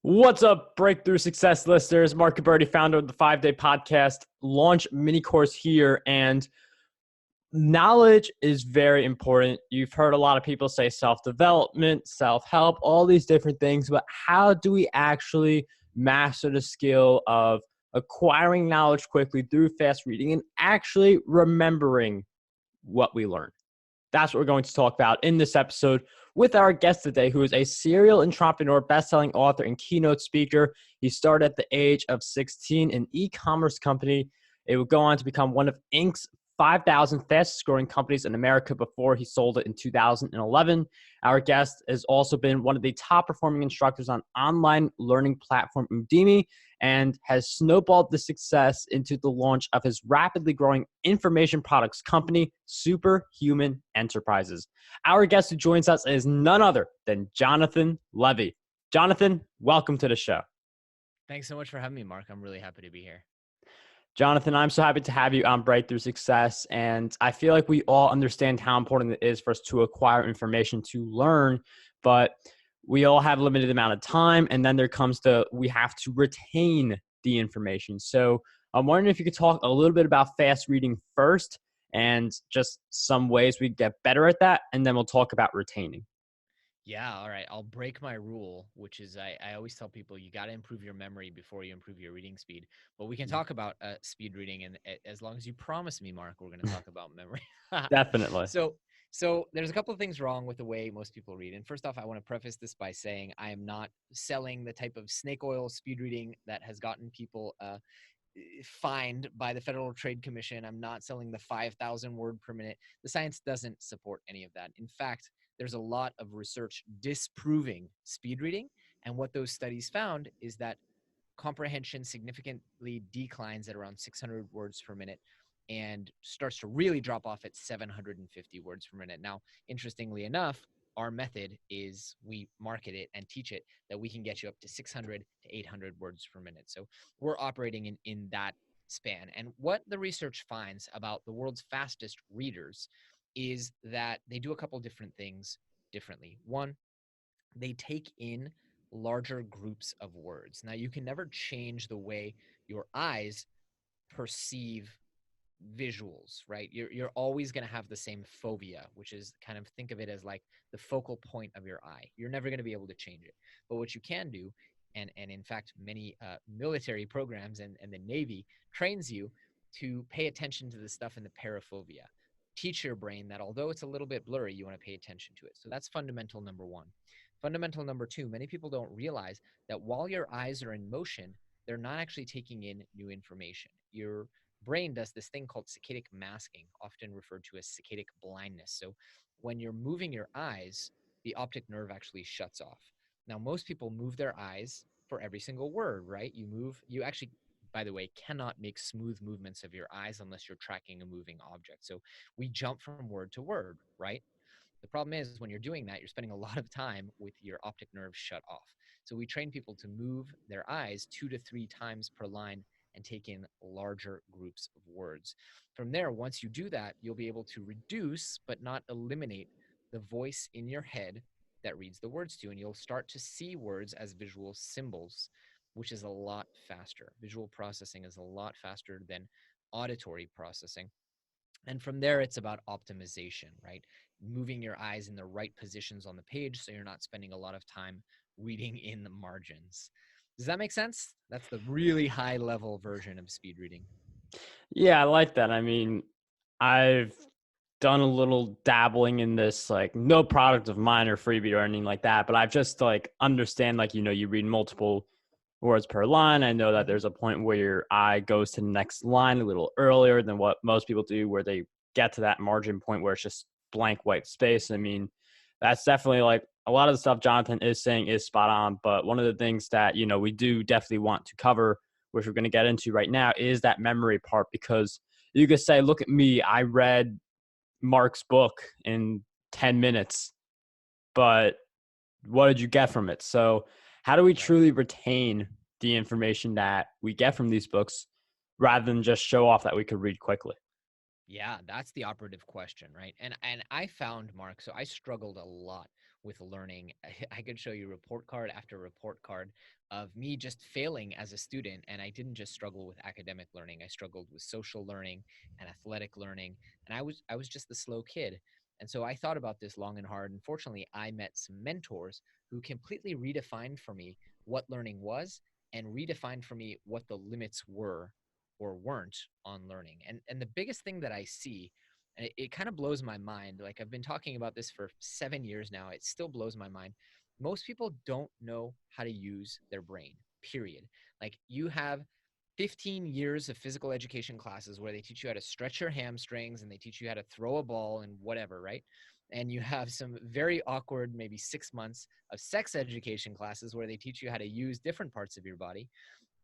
What's up, Breakthrough Success listeners? Mark Caberti, founder of the 5-Day Podcast, launch mini course here. And knowledge is very important. You've heard a lot of people say self-development, self-help, all these different things. But how do we actually master the skill of acquiring knowledge quickly through fast reading and actually remembering what we learn? That's what we're going to talk about in this episode with our guest today, who is a serial entrepreneur, best-selling author, and keynote speaker. He started at the age of 16 an e-commerce company. It would go on to become one of Inc.'s 5,000 fastest-growing companies in America before he sold it in 2011. Our guest has also been one of the top-performing instructors on online learning platform Udemy and has snowballed the success into the launch of his rapidly growing information products company, SuperHuman Enterprises. Our guest who joins us is none other than Jonathan Levi. Jonathan, welcome to the show. Thanks so much for having me, Mark. I'm really happy to be here. Jonathan, I'm so happy to have you on Breakthrough Success. And I feel like we all understand how important it is for us to acquire information to learn, but we all have a limited amount of time. And then there comes we have to retain the information. So I'm wondering if you could talk a little bit about fast reading first and just some ways we get better at that. And then we'll talk about retaining. Yeah, all right. I'll break my rule, which is I always tell people you got to improve your memory before you improve your reading speed. But we can talk about speed reading, and as long as you promise me, Mark, we're going to talk about memory. Definitely. So there's a couple of things wrong with the way most people read. And first off, I want to preface this by saying I am not selling the type of snake oil speed reading that has gotten people fined by the Federal Trade Commission. I'm not selling the 5,000 word per minute. The science doesn't support any of that. In fact, there's a lot of research disproving speed reading. And what those studies found is that comprehension significantly declines at around 600 words per minute and starts to really drop off at 750 words per minute. Now, interestingly enough, our method is we market it and teach it that we can get you up to 600 to 800 words per minute. So we're operating in that span. And what the research finds about the world's fastest readers is that they do a couple different things differently. One, they take in larger groups of words. Now, you can never change the way your eyes perceive visuals, right? You're always going to have the same fovea, which is kind of think of it as like the focal point of your eye. You're never going to be able to change it. But what you can do, and in fact, many military programs and the Navy trains you to pay attention to the stuff in the paraphobia. Teach your brain that although it's a little bit blurry, you want to pay attention to it. So that's fundamental number one. Fundamental number two, many people don't realize that while your eyes are in motion, they're not actually taking in new information. Your brain does this thing called saccadic masking, often referred to as saccadic blindness. So when you're moving your eyes, the optic nerve actually shuts off. Now, most people move their eyes for every single word, right? You actually, by the way, cannot make smooth movements of your eyes unless you're tracking a moving object. So we jump from word to word, right? The problem is when you're doing that, you're spending a lot of time with your optic nerve shut off. So we train people to move their eyes 2 to 3 times per line and take in larger groups of words. From there, once you do that, you'll be able to reduce but not eliminate the voice in your head that reads the words to you, and you'll start to see words as visual symbols, which is a lot faster. Visual processing is a lot faster than auditory processing. And from there, it's about optimization, right? Moving your eyes in the right positions on the page so you're not spending a lot of time reading in the margins. Does that make sense? That's the really high level version of speed reading. Yeah, I like that. I mean, I've done a little dabbling in this, like no product of mine or freebie or anything like that, but I've just like understand, like, you read multiple words per line. I know that there's a point where your eye goes to the next line a little earlier than what most people do, where they get to that margin point where it's just blank white space. I mean, that's definitely like a lot of the stuff Jonathan is saying is spot on. But one of the things that, we do definitely want to cover, which we're going to get into right now, is that memory part, because you could say, look at me, I read Mark's book in 10 minutes, but what did you get from it? So how do we truly retain the information that we get from these books rather than just show off that we could read quickly? Yeah, that's the operative question, right? And I found, Mark, so I struggled a lot with learning. I could show you report card after report card of me just failing as a student. And I didn't just struggle with academic learning. I struggled with social learning and athletic learning. And I was just the slow kid. And so I thought about this long and hard. Unfortunately, I met some mentors who completely redefined for me what learning was and redefined for me what the limits were or weren't on learning. And the biggest thing that I see, and it kind of blows my mind, like I've been talking about this for 7 years now, it still blows my mind. Most people don't know how to use their brain, period. Like you have 15 years of physical education classes where they teach you how to stretch your hamstrings and they teach you how to throw a ball and whatever, right? And you have some very awkward, maybe 6 months of sex education classes where they teach you how to use different parts of your body.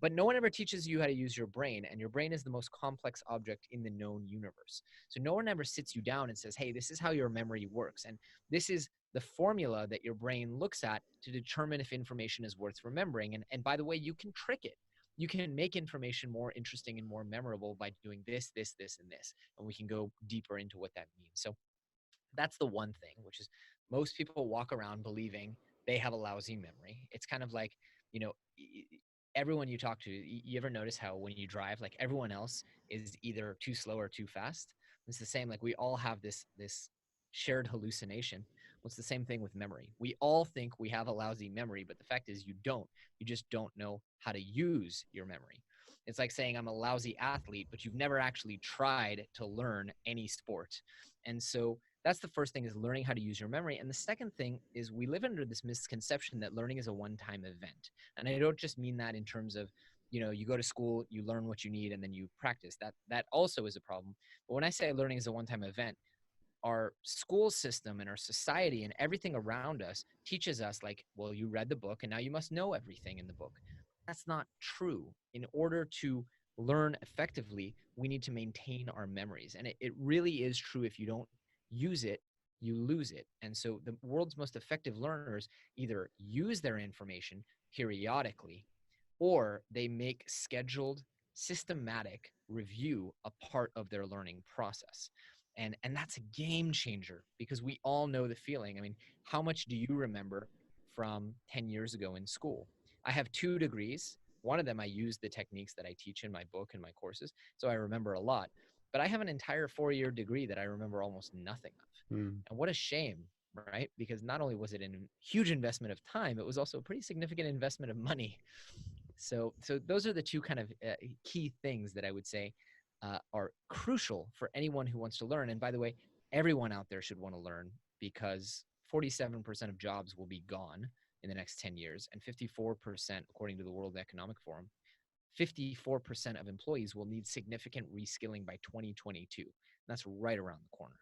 But no one ever teaches you how to use your brain, and your brain is the most complex object in the known universe. So no one ever sits you down and says, hey, this is how your memory works. And this is the formula that your brain looks at to determine if information is worth remembering. And by the way, you can trick it. You can make information more interesting and more memorable by doing this, this, this, and this. And we can go deeper into what that means. So that's the one thing, which is most people walk around believing they have a lousy memory. It's kind of like, you know, everyone you talk to, you ever notice how when you drive, like everyone else is either too slow or too fast? It's the same, like we all have this shared hallucination. Well, it's the same thing with memory. We all think we have a lousy memory, but the fact is you don't. You just don't know how to use your memory. It's like saying I'm a lousy athlete, but you've never actually tried to learn any sport. And so that's the first thing, is learning how to use your memory. And the second thing is we live under this misconception that learning is a one-time event. And I don't just mean that in terms of, you know, you go to school, you learn what you need, and then you practice. That also is a problem. But when I say learning is a one-time event, our school system and our society and everything around us teaches us like, well, you read the book and now you must know everything in the book. That's not true. In order to learn effectively, we need to maintain our memories. And it really is true. If you don't use it, you lose it. And so the world's most effective learners either use their information periodically or they make scheduled, systematic review a part of their learning process. And that's a game changer, because we all know the feeling. I mean, how much do you remember from 10 years ago in school? I have 2 degrees. One of them I use the techniques that I teach in my book and my courses, so I remember a lot. But I have an entire 4-year degree that I remember almost nothing of. Mm. And what a shame, right? Because not only was it a huge investment of time, it was also a pretty significant investment of money. So those are the 2 kind of key things that I would say are crucial for anyone who wants to learn. And by the way, everyone out there should want to learn, because 47% of jobs will be gone in the next 10 years. And 54%, according to the World Economic Forum, 54% of employees will need significant reskilling by 2022. And that's right around the corner.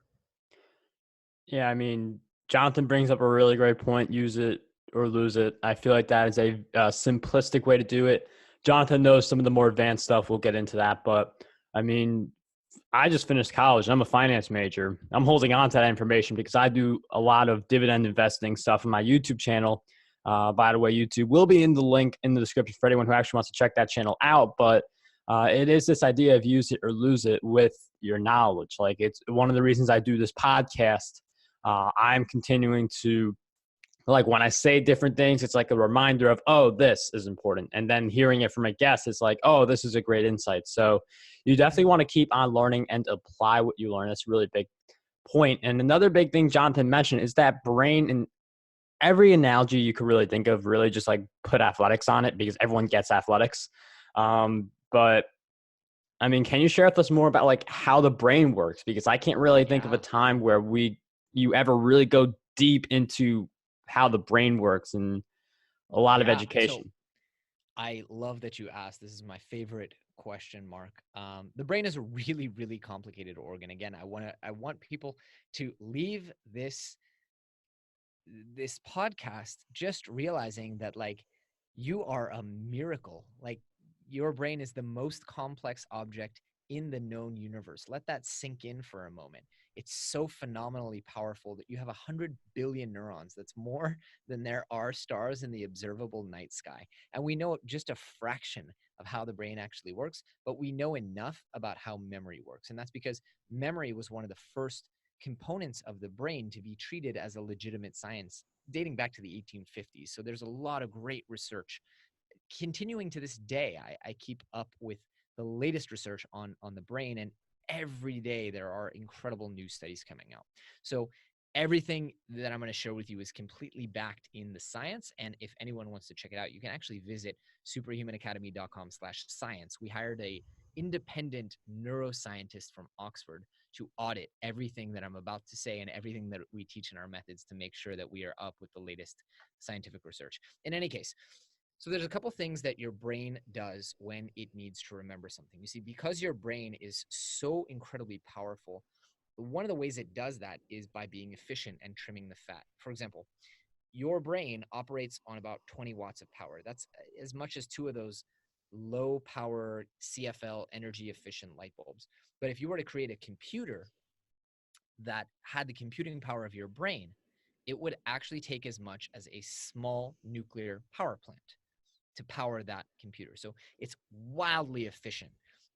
Yeah, I mean, Jonathan brings up a really great point. Use it or lose it. I feel like that is a simplistic way to do it. Jonathan knows some of the more advanced stuff. We'll get into that. But I mean, I just finished college. I'm a finance major. I'm holding on to that information because I do a lot of dividend investing stuff on my YouTube channel. By the way, YouTube will be in the link in the description for anyone who actually wants to check that channel out. But it is this idea of use it or lose it with your knowledge. Like, it's one of the reasons I do this podcast. I'm continuing to, like, when I say different things, it's like a reminder of, oh, this is important. And then hearing it from a guest, it's like, oh, this is a great insight. So you definitely want to keep on learning and apply what you learn. That's a really big point. And another big thing Jonathan mentioned is that brain, and every analogy you could really think of, really just like put athletics on it, because everyone gets athletics. But I mean, can you share with us more about like how the brain works? Because I can't really think of a time where you ever really go deep into how the brain works in a lot of education. So I love that you asked. This is my favorite question, Mark. The brain is a really, really complicated organ. Again, I want people to leave this podcast just realizing that, like, you are a miracle. Like, your brain is the most complex object in the known universe. Let that sink in for a moment. It's so phenomenally powerful that you have 100 billion neurons. That's more than there are stars in the observable night sky. And we know just a fraction of how the brain actually works, but we know enough about how memory works. And that's because memory was one of the first components of the brain to be treated as a legitimate science dating back to the 1850s. So there's a lot of great research. Continuing to this day, I keep up with the latest research on the brain, and every day there are incredible new studies coming out. So everything that I'm going to share with you is completely backed in the science. And if anyone wants to check it out, you can actually visit superhumanacademy.com/science. We hired a independent neuroscientist from Oxford to audit everything that I'm about to say and everything that we teach in our methods to make sure that we are up with the latest scientific research. In any case, so there's a couple things that your brain does when it needs to remember something. You see, because your brain is so incredibly powerful, one of the ways it does that is by being efficient and trimming the fat. For example, your brain operates on about 20 watts of power. That's as much as two of those low power CFL energy efficient light bulbs. But if you were to create a computer that had the computing power of your brain, it would actually take as much as a small nuclear power plant to power that computer. So it's wildly efficient.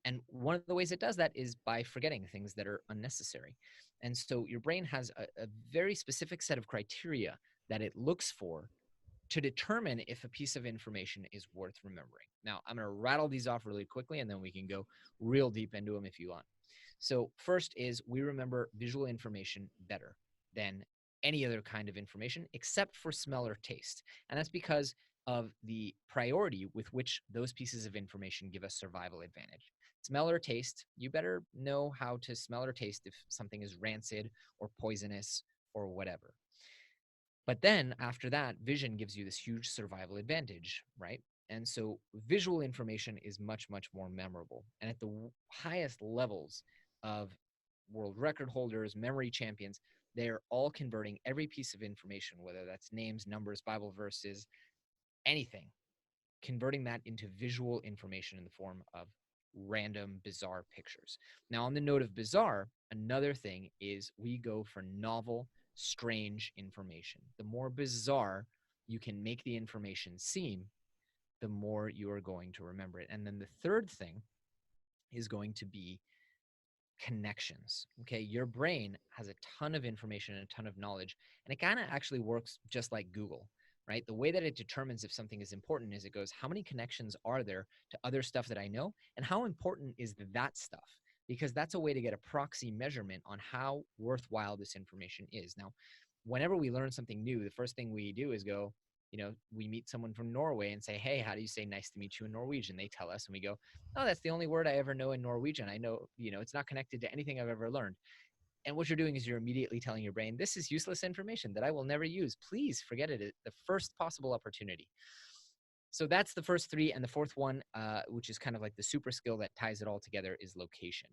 And one of the ways it does that is by forgetting things that are unnecessary. And so your brain has a very specific set of criteria that it looks for to determine if a piece of information is worth remembering. Now, I'm going to rattle these off really quickly, and then we can go real deep into them if you want. So first is we remember visual information better than any other kind of information except for smell or taste. And that's because of the priority with which those pieces of information give us survival advantage. Smell or taste, you better know how to smell or taste if something is rancid or poisonous or whatever. But then after that, vision gives you this huge survival advantage, right? And so visual information is much, much more memorable. And at the highest levels of world record holders, memory champions, they're all converting every piece of information, whether that's names, numbers, Bible verses, anything, converting that into visual information in the form of random, bizarre pictures. Now, on the note of bizarre, another thing is we go for novel, strange information. The more bizarre you can make the information seem, the more you are going to remember it. And then the third thing is going to be connections. Okay, your brain has a ton of information and a ton of knowledge, and it kind of actually works just like Google, right? The way that it determines if something is important is it goes, how many connections are there to other stuff that I know, and how important is that stuff? Because that's a way to get a proxy measurement on how worthwhile this information is. Now, whenever we learn something new, the first thing we do is go, we meet someone from Norway and say, hey, how do you say nice to meet you in Norwegian? They tell us, and we go, oh, that's the only word I ever know in Norwegian. I know, it's not connected to anything I've ever learned. And what you're doing is you're immediately telling your brain, this is useless information that I will never use. Please forget it at the first possible opportunity. So that's the first three. And the fourth one, which is kind of like the super skill that ties it all together, is location.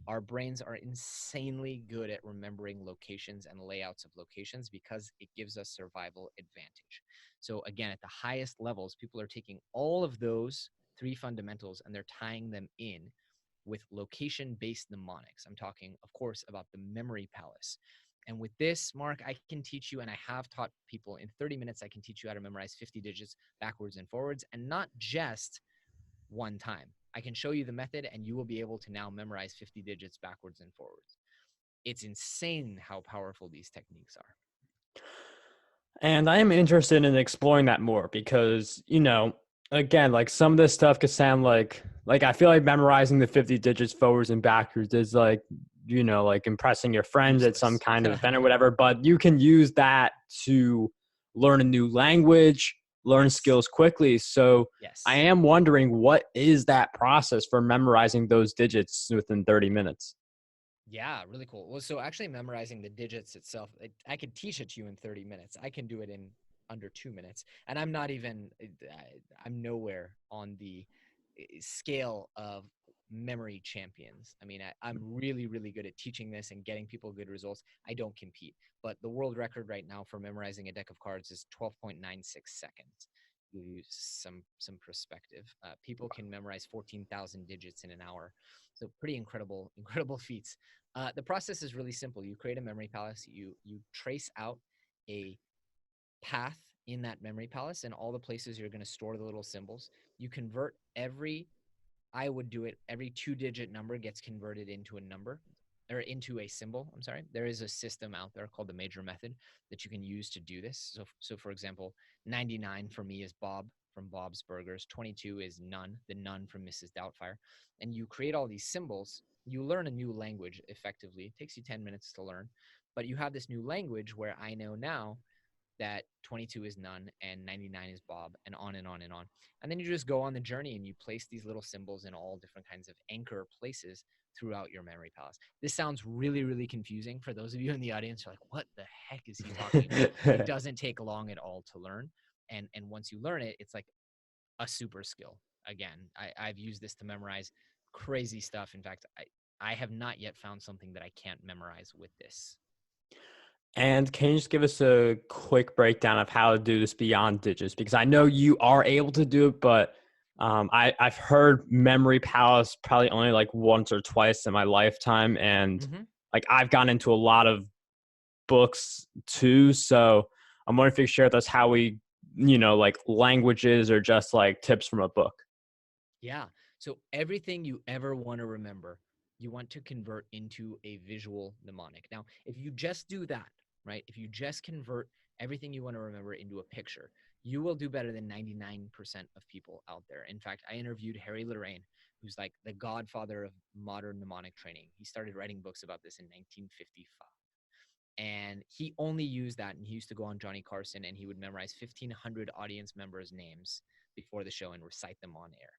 Our brains are insanely good at remembering locations and layouts of locations because it gives us survival advantage. So again, at the highest levels, people are taking all of those three fundamentals and they're tying them in with location-based mnemonics. I'm talking, of course, about the memory palace. And with this, Mark, I can teach you, and I have taught people in 30 minutes, I can teach you how to memorize 50 digits backwards and forwards, and not just one time. I can show you the method, and you will be able to now memorize 50 digits backwards and forwards. It's insane how powerful these techniques are. And I am interested in exploring that more because, again, like some of this stuff could sound like I feel like memorizing the 50 digits forwards and backwards is like, like impressing your friends at some kind of event or whatever, but you can use that to learn a new language, learn skills quickly. So I am wondering, what is that process for memorizing those digits within 30 minutes? Yeah, really cool. Well, so actually memorizing the digits itself, I could teach it to you in 30 minutes. I can do it in under 2 minutes. And I'm nowhere on the scale of memory champions. I mean, I'm really, really good at teaching this and getting people good results. I don't compete. But the world record right now for memorizing a deck of cards is 12.96 seconds. You use some perspective. People can memorize 14,000 digits in an hour. So pretty incredible feats. The process is really simple. You create a memory palace. You trace out a path in that memory palace and all the places you're going to store the little symbols. You convert every 2-digit number gets converted into a number. or into a symbol, I'm sorry, there is a system out there called the major method that you can use to do this. So for example, 99 for me is Bob from Bob's Burgers. 22 is none, the none from Mrs. Doubtfire. And you create all these symbols. You learn a new language effectively. It takes you 10 minutes to learn, but you have this new language where I know now that 22 is none and 99 is Bob, and on and on and on. And then you just go on the journey and you place these little symbols in all different kinds of anchor places throughout your memory palace. This sounds really, really confusing for those of you in the audience. You're like, what the heck is he talking about? It doesn't take long at all to learn. And once you learn it, it's like a super skill. Again, I've used this to memorize crazy stuff. In fact, I have not yet found something that I can't memorize with this. And can you just give us a quick breakdown of how to do this beyond digits? Because I know you are able to do it, but I've heard memory palace probably only like once or twice in my lifetime. And like I've gone into a lot of books too. So I'm wondering if you could share with us how we, like languages or just like tips from a book. Yeah. So everything you ever want to remember, you want to convert into a visual mnemonic. Now, if you just do that, right? If you just convert everything you want to remember into a picture, you will do better than 99% of people out there. In fact, I interviewed Harry Lorraine, who's like the godfather of modern mnemonic training. He started writing books about this in 1955. And he only used that, and he used to go on Johnny Carson and he would memorize 1,500 audience members' names before the show and recite them on air.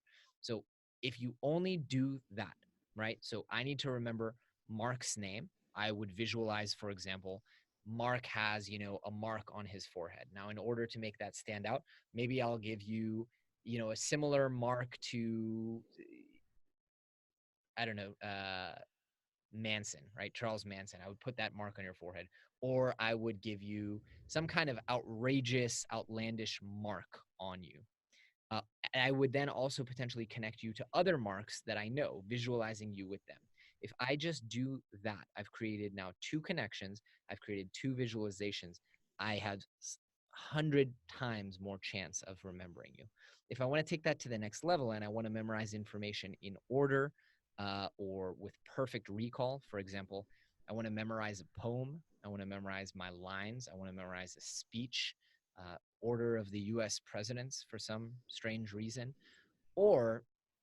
So if you only do that, right? So I need to remember Mark's name. I would visualize, for example, Mark has, a mark on his forehead. Now, in order to make that stand out, maybe I'll give you, a similar mark to, I don't know, Manson, right? Charles Manson. I would put that mark on your forehead. Or I would give you some kind of outrageous, outlandish mark on you. I would then also potentially connect you to other marks that I know, visualizing you with them. If I just do that, I've created now 2 connections. I've created 2 visualizations. I have 100 times more chance of remembering you. If I want to take that to the next level and I want to memorize information in order or with perfect recall, for example, I want to memorize a poem. I want to memorize my lines. I want to memorize a speech, order of the US presidents for some strange reason, or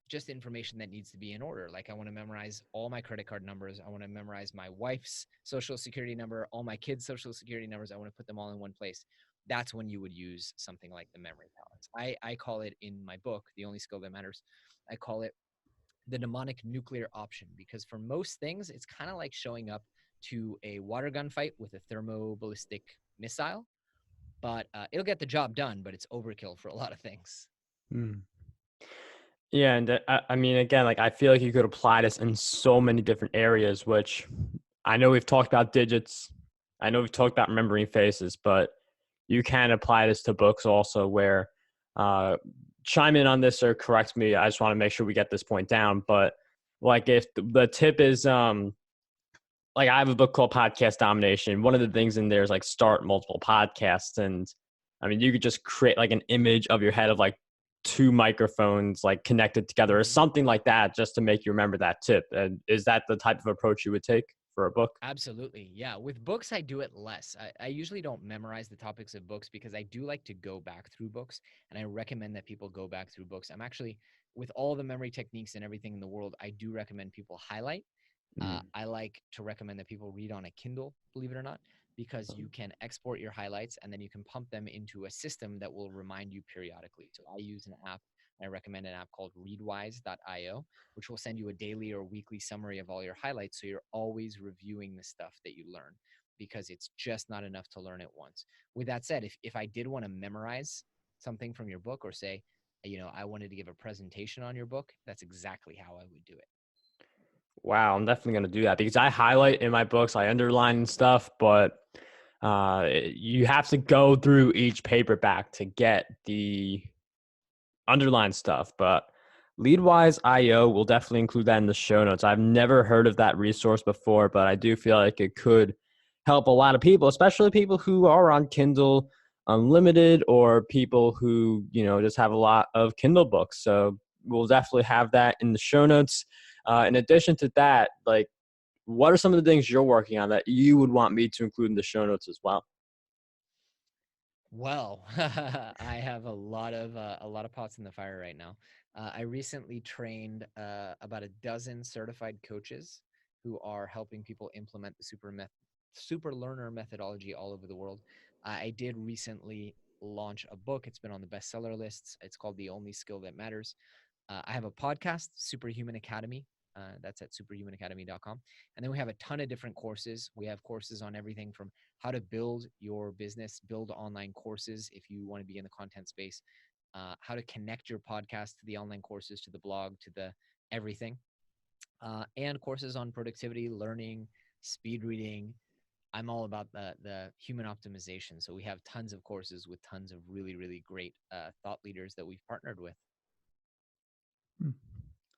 just information that needs to be in order. Like I want to memorize all my credit card numbers. I want to memorize my wife's social security number, all my kids' social security numbers. I want to put them all in one place. That's when you would use something like the memory palace. I call it in my book, The Only Skill That Matters, I call it the mnemonic nuclear option, because for most things, it's kind of like showing up to a water gun fight with a thermoballistic missile, but it'll get the job done, but it's overkill for a lot of things. Yeah, and I mean, again, like I feel like you could apply this in so many different areas, which I know we've talked about digits. I know we've talked about remembering faces, but you can apply this to books also where chime in on this or correct me. I just want to make sure we get this point down. But like if the tip is like I have a book called Podcast Domination. One of the things in there is like start multiple podcasts. And I mean, you could just create like an image of your head of like 2 microphones like connected together or something like that just to make you remember that tip. And is that the type of approach you would take for a book? Absolutely. Yeah. With books, I do it less. I usually don't memorize the topics of books because I do like to go back through books, and I recommend that people go back through books. I'm actually, with all the memory techniques and everything in the world, I do recommend people highlight. I like to recommend that people read on a Kindle, believe it or not, because you can export your highlights and then you can pump them into a system that will remind you periodically. So I use an app. I recommend an app called readwise.io, which will send you a daily or weekly summary of all your highlights. So you're always reviewing the stuff that you learn, because it's just not enough to learn it once. With that said, if I did want to memorize something from your book, or say, I wanted to give a presentation on your book, that's exactly how I would do it. Wow, I'm definitely going to do that because I highlight in my books, I underline stuff, but you have to go through each paperback to get the underline stuff. But Leadwise.io will definitely include that in the show notes. I've never heard of that resource before, but I do feel like it could help a lot of people, especially people who are on Kindle Unlimited or people who, just have a lot of Kindle books. So we'll definitely have that in the show notes. In addition to that, like what are some of the things you're working on that you would want me to include in the show notes as well? Well, I have a lot of pots in the fire right now. I recently trained about a dozen certified coaches who are helping people implement the super learner methodology all over the world. I did recently launch a book. It's been on the bestseller lists. It's called The Only Skill That Matters. I have a podcast, Superhuman Academy. That's at superhumanacademy.com. And then we have a ton of different courses. We have courses on everything from how to build your business, build online courses if you want to be in the content space, how to connect your podcast to the online courses, to the blog, to the everything, and courses on productivity, learning, speed reading. I'm all about the human optimization. So we have tons of courses with tons of really, really great thought leaders that we've partnered with.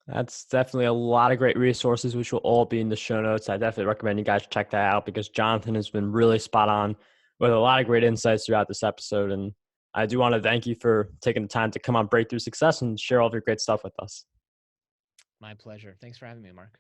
That's definitely a lot of great resources, which will all be in the show notes. I definitely recommend you guys check that out because Jonathan has been really spot on with a lot of great insights throughout this episode. And I do want to thank you for taking the time to come on Breakthrough Success and share all of your great stuff with us. My pleasure. Thanks for having me, Mark.